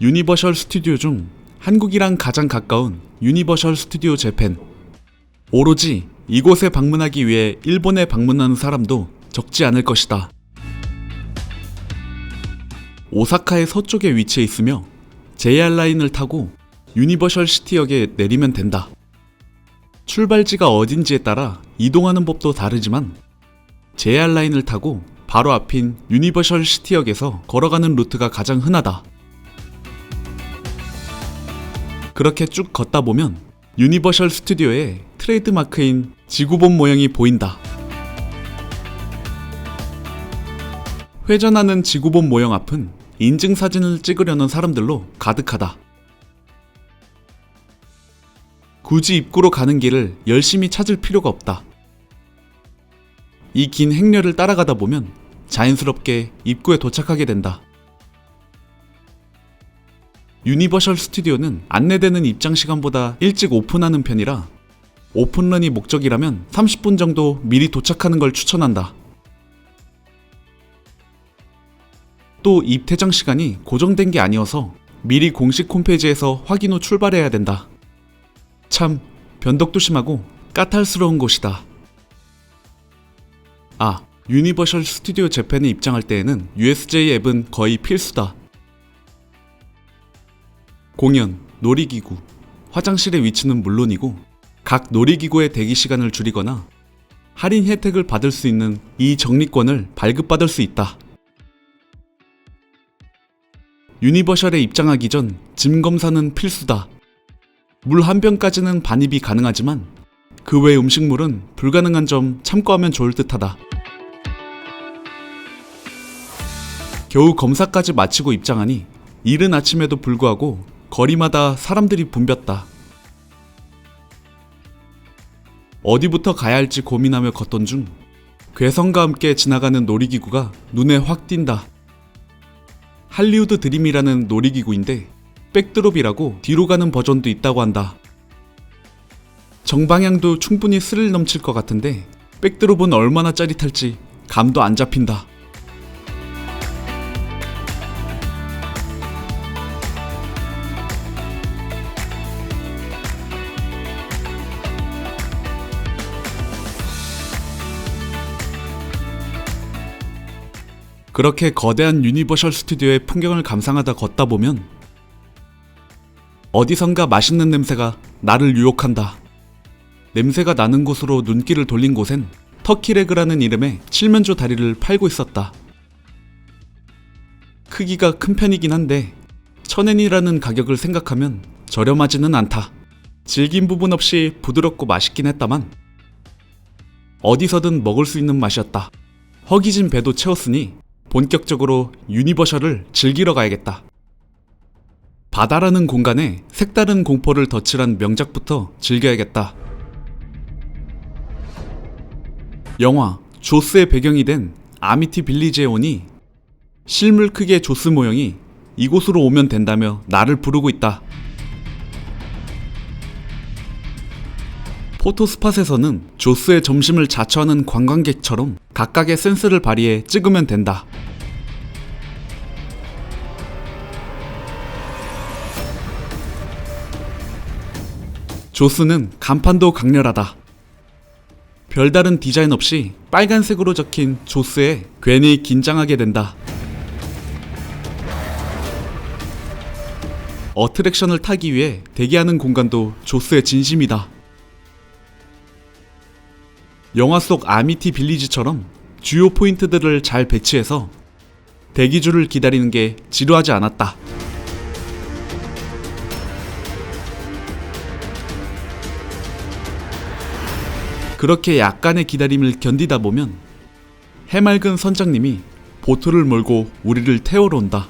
유니버셜 스튜디오 중 한국이랑 가장 가까운 유니버셜 스튜디오 재팬. 오로지 이곳에 방문하기 위해 일본에 방문하는 사람도 적지 않을 것이다. 오사카의 서쪽에 위치해 있으며 JR 라인을 타고 유니버셜 시티역에 내리면 된다. 출발지가 어딘지에 따라 이동하는 법도 다르지만 JR 라인을 타고 바로 앞인 유니버셜 시티역에서 걸어가는 루트가 가장 흔하다. 그렇게 쭉 걷다 보면 유니버셜 스튜디오의 트레이드마크인 지구본 모형이 보인다. 회전하는 지구본 모형 앞은 인증사진을 찍으려는 사람들로 가득하다. 굳이 입구로 가는 길을 열심히 찾을 필요가 없다. 이 긴 행렬을 따라가다 보면 자연스럽게 입구에 도착하게 된다. 유니버셜 스튜디오는 안내되는 입장 시간보다 일찍 오픈하는 편이라 오픈런이 목적이라면 30분 정도 미리 도착하는 걸 추천한다. 또 입퇴장 시간이 고정된 게 아니어서 미리 공식 홈페이지에서 확인 후 출발해야 된다. 참 변덕도 심하고 까탈스러운 곳이다. 유니버셜 스튜디오 재팬에 입장할 때에는 USJ 앱은 거의 필수다. 공연, 놀이기구, 화장실의 위치는 물론이고 각 놀이기구의 대기 시간을 줄이거나 할인 혜택을 받을 수 있는 이 적립권을 발급받을 수 있다. 유니버셜에 입장하기 전 짐 검사는 필수다. 물 한 병까지는 반입이 가능하지만 그 외 음식물은 불가능한 점 참고하면 좋을 듯하다. 겨우 검사까지 마치고 입장하니 이른 아침에도 불구하고 거리마다 사람들이 붐볐다. 어디부터 가야 할지 고민하며 걷던 중 괴성과 함께 지나가는 놀이기구가 눈에 확 띈다. 할리우드 드림이라는 놀이기구인데 백드롭이라고 뒤로 가는 버전도 있다고 한다. 정방향도 충분히 스릴 넘칠 것 같은데 백드롭은 얼마나 짜릿할지 감도 안 잡힌다. 그렇게 거대한 유니버셜 스튜디오의 풍경을 감상하다 걷다 보면 어디선가 맛있는 냄새가 나를 유혹한다. 냄새가 나는 곳으로 눈길을 돌린 곳엔 터키레그라는 이름의 칠면조 다리를 팔고 있었다. 크기가 큰 편이긴 한데 1000엔이라는 가격을 생각하면 저렴하지는 않다. 질긴 부분 없이 부드럽고 맛있긴 했다만 어디서든 먹을 수 있는 맛이었다. 허기진 배도 채웠으니 본격적으로 유니버셜을 즐기러 가야겠다. 바다라는 공간에 색다른 공포를 덧칠한 명작부터 즐겨야겠다. 영화 조스의 배경이 된 아미티 빌리지에 오니 실물 크기의 조스 모형이 이곳으로 오면 된다며 나를 부르고 있다. 포토스팟에서는 조스의 점심을 자처하는 관광객처럼 각각의 센스를 발휘해 찍으면 된다. 조스는 간판도 강렬하다. 별다른 디자인 없이 빨간색으로 적힌 조스에 괜히 긴장하게 된다. 어트랙션을 타기 위해 대기하는 공간도 조스의 진심이다. 영화 속 아미티 빌리지처럼 주요 포인트들을 잘 배치해서 대기줄을 기다리는 게 지루하지 않았다. 그렇게 약간의 기다림을 견디다 보면 해맑은 선장님이 보트를 몰고 우리를 태우러 온다.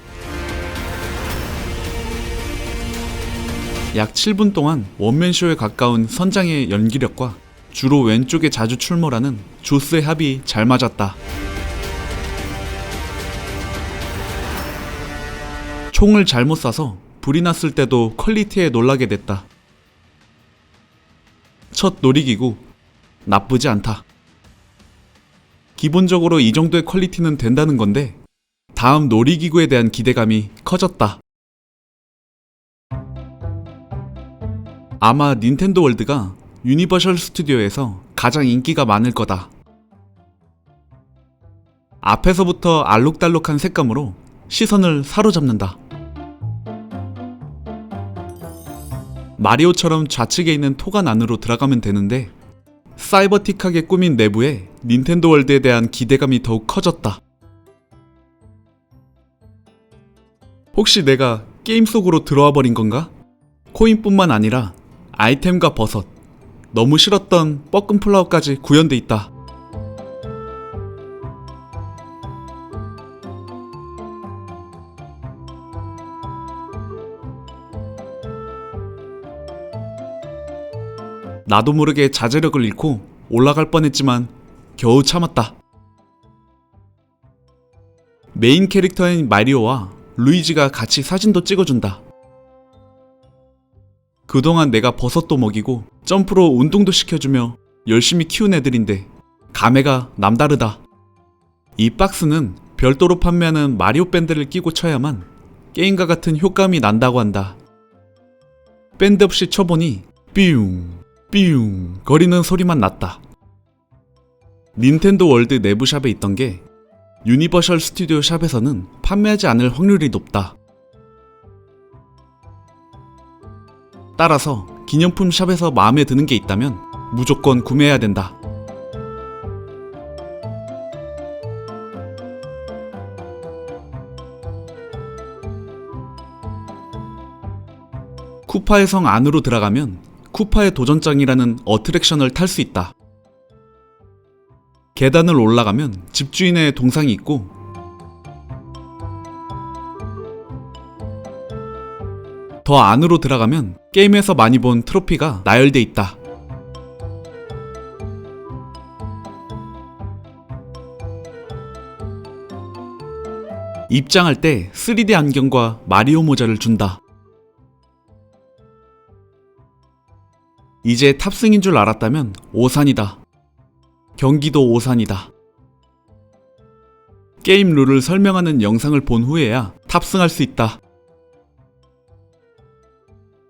약 7분 동안 원맨쇼에 가까운 선장의 연기력과 주로 왼쪽에 자주 출몰하는 조스의 합이 잘 맞았다. 총을 잘못 쏴서 불이 났을 때도 퀄리티에 놀라게 됐다. 첫 놀이기구 나쁘지 않다. 기본적으로 이 정도의 퀄리티는 된다는 건데 다음 놀이기구에 대한 기대감이 커졌다. 아마 닌텐도 월드가 유니버셜 스튜디오에서 가장 인기가 많을 거다. 앞에서부터 알록달록한 색감으로 시선을 사로잡는다. 마리오처럼 좌측에 있는 토간 안으로 들어가면 되는데 사이버틱하게 꾸민 내부에 닌텐도 월드에 대한 기대감이 더욱 커졌다. 혹시 내가 게임 속으로 들어와 버린 건가? 코인뿐만 아니라 아이템과 버섯, 너무 싫었던 뻐끔 플라워까지 구현돼 있다. 나도 모르게 자제력을 잃고 올라갈 뻔했지만 겨우 참았다. 메인 캐릭터인 마리오와 루이지가 같이 사진도 찍어준다. 그동안 내가 버섯도 먹이고 점프로 운동도 시켜주며 열심히 키운 애들인데 감회가 남다르다. 이 박스는 별도로 판매하는 마리오 밴드를 끼고 쳐야만 게임과 같은 효과음이 난다고 한다. 밴드 없이 쳐보니 삐용 삐용 거리는 소리만 났다. 닌텐도 월드 내부 샵에 있던 게 유니버셜 스튜디오 샵에서는 판매하지 않을 확률이 높다. 따라서 기념품 샵에서 마음에 드는 게 있다면 무조건 구매해야 된다. 쿠파의 성 안으로 들어가면 쿠파의 도전장이라는 어트랙션을 탈 수 있다. 계단을 올라가면 집주인의 동상이 있고 더 안으로 들어가면 게임에서 많이 본 트로피가 나열돼 있다. 입장할 때 3D 안경과 마리오 모자를 준다. 이제 탑승인 줄 알았다면 오산이다. 경기도 오산이다. 게임 룰을 설명하는 영상을 본 후에야 탑승할 수 있다.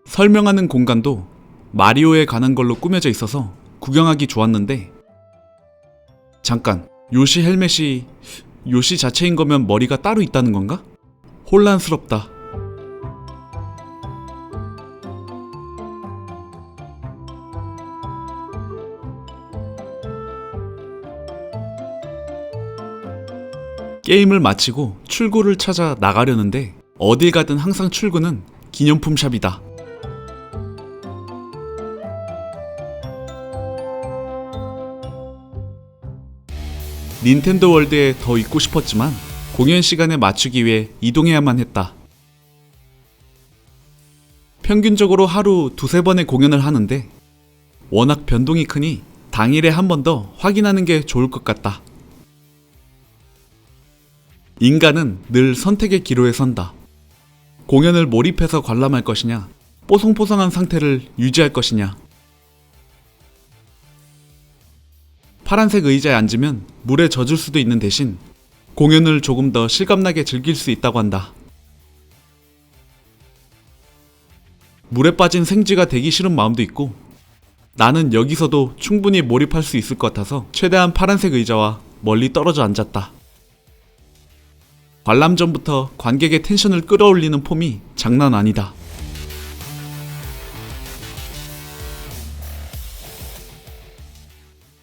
설명하는 공간도 마리오에 관한 걸로 꾸며져 있어서 구경하기 좋았는데 잠깐, 요시 헬멧이 요시 자체인 거면 머리가 따로 있다는 건가? 혼란스럽다. 게임을 마치고 출구를 찾아 나가려는데 어딜 가든 항상 출구는 기념품 샵이다. 닌텐도 월드에 더 있고 싶었지만 공연 시간에 맞추기 위해 이동해야만 했다. 평균적으로 하루 2-3번의 공연을 하는데 워낙 변동이 크니 당일에 한 번 더 확인하는 게 좋을 것 같다. 인간은 늘 선택의 기로에 선다. 공연을 몰입해서 관람할 것이냐, 뽀송뽀송한 상태를 유지할 것이냐. 파란색 의자에 앉으면 물에 젖을 수도 있는 대신 공연을 조금 더 실감나게 즐길 수 있다고 한다. 물에 빠진 생쥐가 되기 싫은 마음도 있고 나는 여기서도 충분히 몰입할 수 있을 것 같아서 최대한 파란색 의자와 멀리 떨어져 앉았다. 관람 전부터 관객의 텐션을 끌어올리는 폼이 장난 아니다.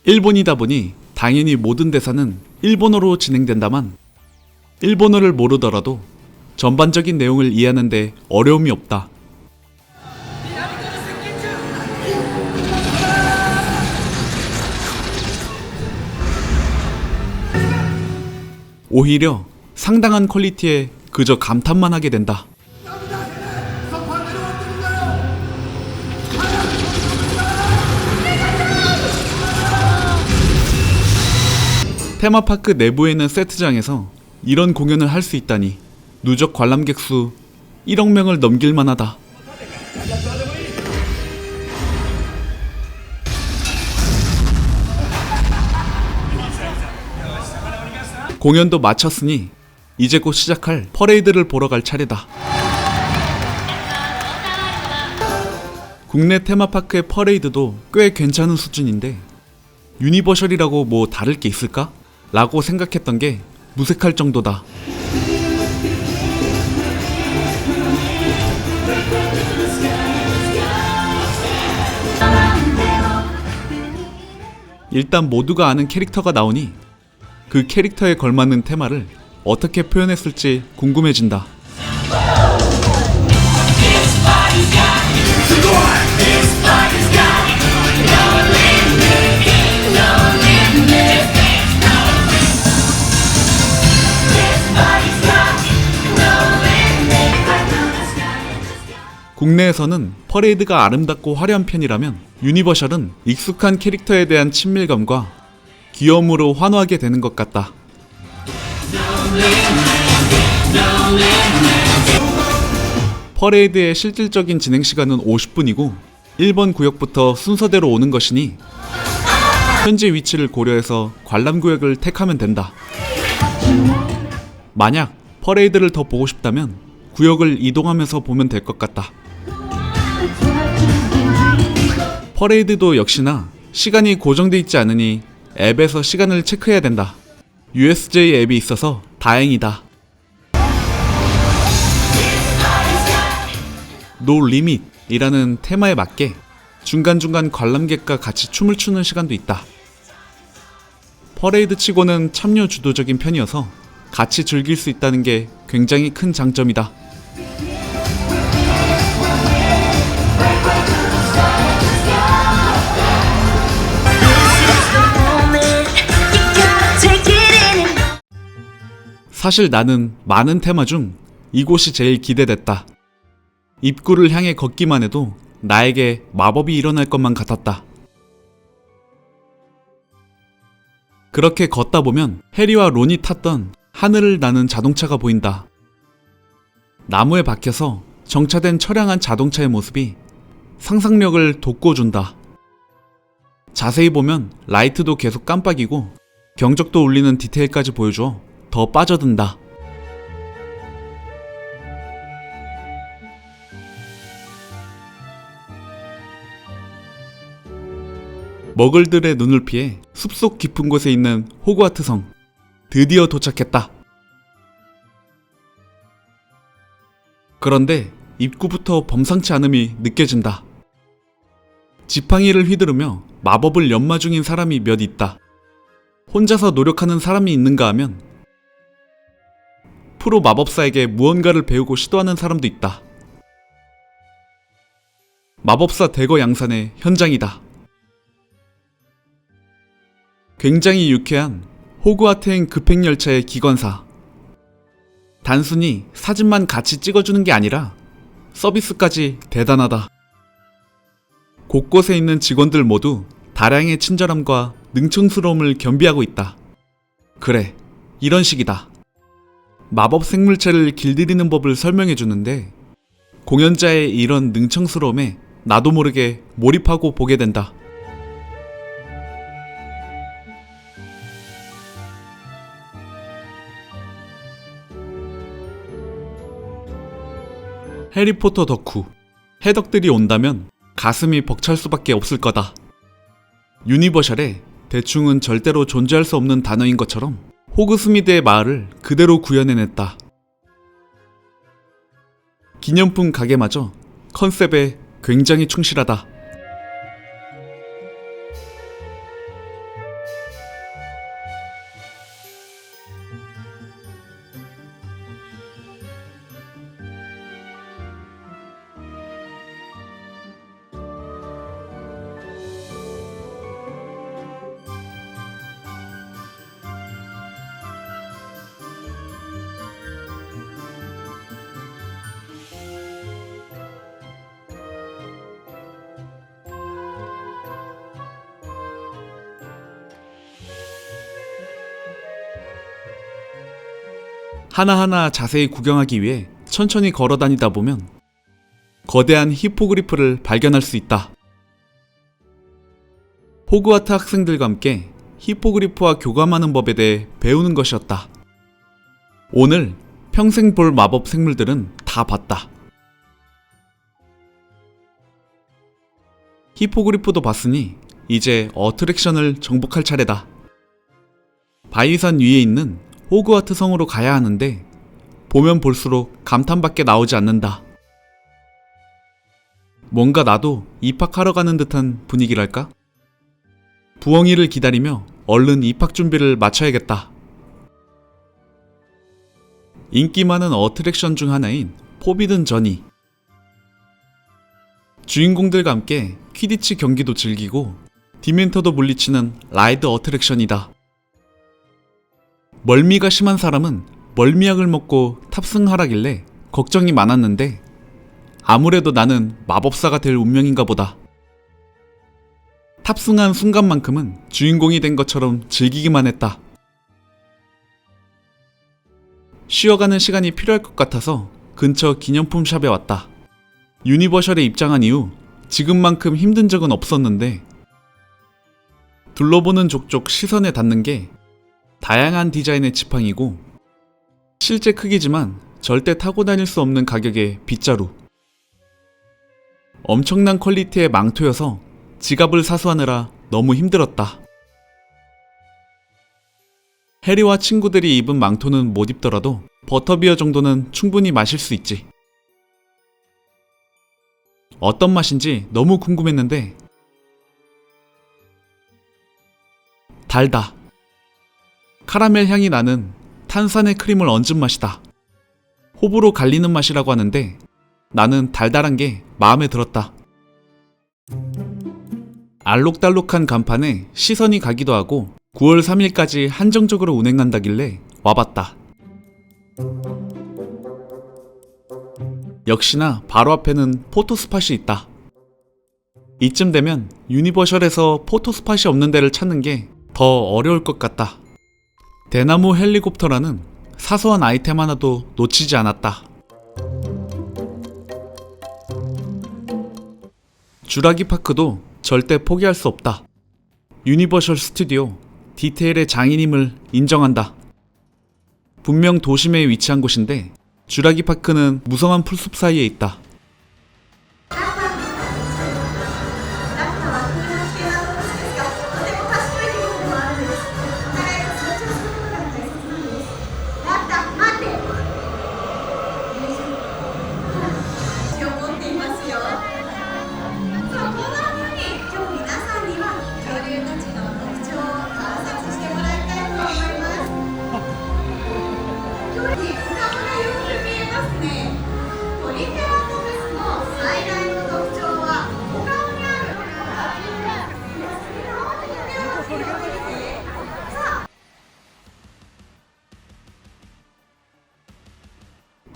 일본이다 보니 당연히 모든 대사는 일본어로 진행된다만 일본어를 모르더라도 전반적인 내용을 이해하는 데 어려움이 없다. 오히려 상당한 퀄리티에 그저 감탄만 하게 된다. 테마파크 내부에 있는 세트장에서 이런 공연을 할 수 있다니 누적 관람객 수 1억 명을 넘길 만하다. 공연도 마쳤으니 이제 곧 시작할 퍼레이드를 보러 갈 차례다. 국내 테마파크의 퍼레이드도 꽤 괜찮은 수준인데 유니버셜이라고 뭐 다를 게 있을까? 라고 생각했던 게 무색할 정도다. 일단 모두가 아는 캐릭터가 나오니 그 캐릭터에 걸맞는 테마를 어떻게 표현했을지 궁금해진다. 국내에서는 퍼레이드가 아름답고 화려한 편이라면 유니버셜은 익숙한 캐릭터에 대한 친밀감과 귀여움으로 환호하게 되는 것 같다. 퍼레이드의 실질적인 진행 시간은 50분이고 1번 구역부터 순서대로 오는 것이니 현재 위치를 고려해서 관람구역을 택하면 된다. 만약 퍼레이드를 더 보고 싶다면 구역을 이동하면서 보면 될 것 같다. 퍼레이드도 역시나 시간이 고정돼 있지 않으니 앱에서 시간을 체크해야 된다. USJ 앱이 있어서 다행이다. 노 리밋이라는 테마에 맞게 중간중간 관람객과 같이 춤을 추는 시간도 있다. 퍼레이드 치고는 참여 주도적인 편이어서 같이 즐길 수 있다는 게 굉장히 큰 장점이다. 사실 나는 많은 테마 중 이곳이 제일 기대됐다. 입구를 향해 걷기만 해도 나에게 마법이 일어날 것만 같았다. 그렇게 걷다 보면 해리와 론이 탔던 하늘을 나는 자동차가 보인다. 나무에 박혀서 정차된 처량한 자동차의 모습이 상상력을 돋궈준다. 자세히 보면 라이트도 계속 깜빡이고 경적도 울리는 디테일까지 보여줘 더 빠져든다. 머글들의 눈을 피해 숲속 깊은 곳에 있는 호그와트 성. 드디어 도착했다. 그런데 입구부터 범상치 않음이 느껴진다. 지팡이를 휘두르며 마법을 연마 중인 사람이 몇 있다. 혼자서 노력하는 사람이 있는가 하면 프로 마법사에게 무언가를 배우고 시도하는 사람도 있다. 마법사 대거 양산의 현장이다. 굉장히 유쾌한 호그와트행 급행열차의 기관사. 단순히 사진만 같이 찍어주는 게 아니라 서비스까지 대단하다. 곳곳에 있는 직원들 모두 다량의 친절함과 능청스러움을 겸비하고 있다. 그래, 이런 식이다. 마법 생물체를 길들이는 법을 설명해주는데 공연자의 이런 능청스러움에 나도 모르게 몰입하고 보게 된다. 해리포터 덕후, 해덕들이 온다면 가슴이 벅찰 수밖에 없을 거다. 유니버셜에 대충은 절대로 존재할 수 없는 단어인 것처럼 호그스미드의 마을을 그대로 구현해냈다. 기념품 가게마저 컨셉에 굉장히 충실하다. 하나하나 자세히 구경하기 위해 천천히 걸어 다니다 보면 거대한 히포그리프를 발견할 수 있다. 호그와트 학생들과 함께 히포그리프와 교감하는 법에 대해 배우는 것이었다. 오늘 평생 볼 마법 생물들은 다 봤다. 히포그리프도 봤으니 이제 어트랙션을 정복할 차례다. 바위산 위에 있는 호그와트 성으로 가야 하는데 보면 볼수록 감탄밖에 나오지 않는다. 뭔가 나도 입학하러 가는 듯한 분위기랄까? 부엉이를 기다리며 얼른 입학 준비를 마쳐야겠다. 인기 많은 어트랙션 중 하나인 포비든 저니. 주인공들과 함께 퀴디치 경기도 즐기고 디멘터도 물리치는 라이드 어트랙션이다. 멀미가 심한 사람은 멀미약을 먹고 탑승하라길래 걱정이 많았는데 아무래도 나는 마법사가 될 운명인가 보다. 탑승한 순간만큼은 주인공이 된 것처럼 즐기기만 했다. 쉬어가는 시간이 필요할 것 같아서 근처 기념품 샵에 왔다. 유니버셜에 입장한 이후 지금만큼 힘든 적은 없었는데 둘러보는 족족 시선에 닿는 게 다양한 디자인의 지팡이고 실제 크기지만 절대 타고 다닐 수 없는 가격의 빗자루. 엄청난 퀄리티의 망토여서 지갑을 사수하느라 너무 힘들었다. 해리와 친구들이 입은 망토는 못 입더라도 버터비어 정도는 충분히 마실 수 있지. 어떤 맛인지 너무 궁금했는데 달다. 카라멜 향이 나는 탄산의 크림을 얹은 맛이다. 호불호 갈리는 맛이라고 하는데 나는 달달한 게 마음에 들었다. 알록달록한 간판에 시선이 가기도 하고 9월 3일까지 한정적으로 운행한다길래 와봤다. 역시나 바로 앞에는 포토스팟이 있다. 이쯤 되면 유니버셜에서 포토스팟이 없는 데를 찾는 게 더 어려울 것 같다. 대나무 헬리콥터라는 사소한 아이템 하나도 놓치지 않았다. 주라기 파크도 절대 포기할 수 없다. 유니버셜 스튜디오 디테일의 장인임을 인정한다. 분명 도심에 위치한 곳인데 주라기 파크는 무성한 풀숲 사이에 있다.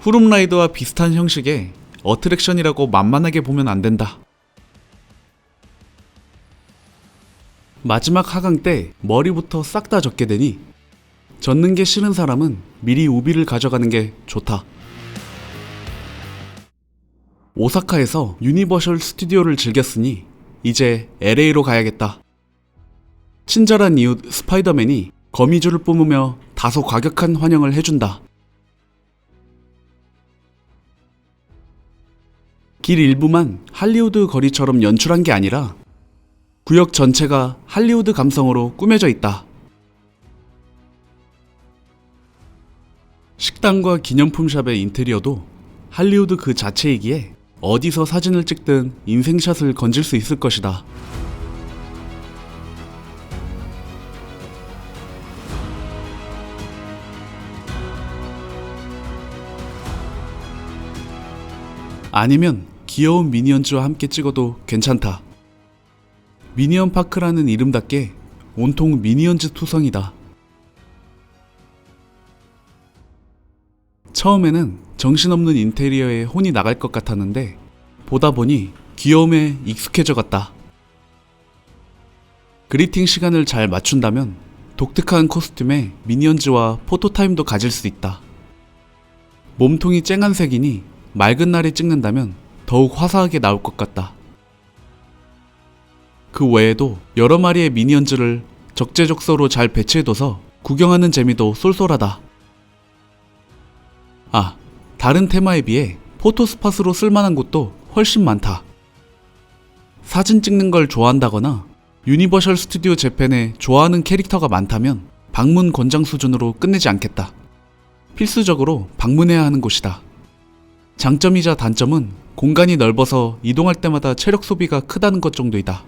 후룸라이드와 비슷한 형식의 어트랙션이라고 만만하게 보면 안 된다. 마지막 하강 때 머리부터 싹 다 젖게 되니 젖는 게 싫은 사람은 미리 우비를 가져가는 게 좋다. 오사카에서 유니버셜 스튜디오를 즐겼으니 이제 LA로 가야겠다. 친절한 이웃 스파이더맨이 거미줄을 뿜으며 다소 과격한 환영을 해준다. 길 일부만 할리우드 거리처럼 연출한 게 아니라 구역 전체가 할리우드 감성으로 꾸며져 있다. 식당과 기념품샵의 인테리어도 할리우드 그 자체이기에 어디서 사진을 찍든 인생샷을 건질 수 있을 것이다. 아니면 귀여운 미니언즈와 함께 찍어도 괜찮다. 미니언 파크라는 이름답게 온통 미니언즈 투성이다. 처음에는 정신없는 인테리어에 혼이 나갈 것 같았는데 보다 보니 귀여움에 익숙해져 갔다. 그리팅 시간을 잘 맞춘다면 독특한 코스튬에 미니언즈와 포토타임도 가질 수 있다. 몸통이 쨍한 색이니 맑은 날에 찍는다면 더욱 화사하게 나올 것 같다. 그 외에도 여러 마리의 미니언즈를 적재적소로 잘 배치해둬서 구경하는 재미도 쏠쏠하다. 아, 다른 테마에 비해 포토스팟으로 쓸만한 곳도 훨씬 많다. 사진 찍는 걸 좋아한다거나 유니버셜 스튜디오 재팬에 좋아하는 캐릭터가 많다면 방문 권장 수준으로 끝내지 않겠다. 필수적으로 방문해야 하는 곳이다. 장점이자 단점은 공간이 넓어서 이동할 때마다 체력 소비가 크다는 것 정도이다.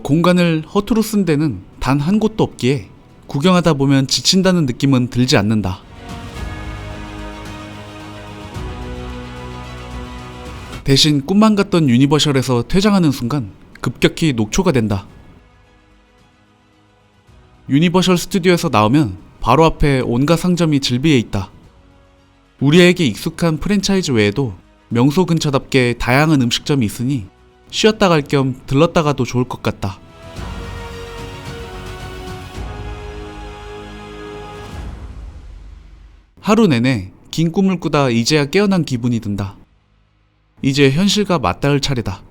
공간을 허투루 쓴 데는 단 한 곳도 없기에 구경하다 보면 지친다는 느낌은 들지 않는다. 대신 꿈만 같던 유니버셜에서 퇴장하는 순간 급격히 녹초가 된다. 유니버셜 스튜디오에서 나오면 바로 앞에 온갖 상점이 즐비해 있다. 우리에게 익숙한 프랜차이즈 외에도 명소 근처답게 다양한 음식점이 있으니 쉬었다 갈 겸 들렀다 가도 좋을 것 같다. 하루 내내 긴 꿈을 꾸다 이제야 깨어난 기분이 든다. 이제 현실과 맞닿을 차례다.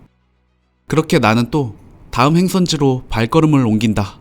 그렇게 나는 또 다음 행선지로 발걸음을 옮긴다.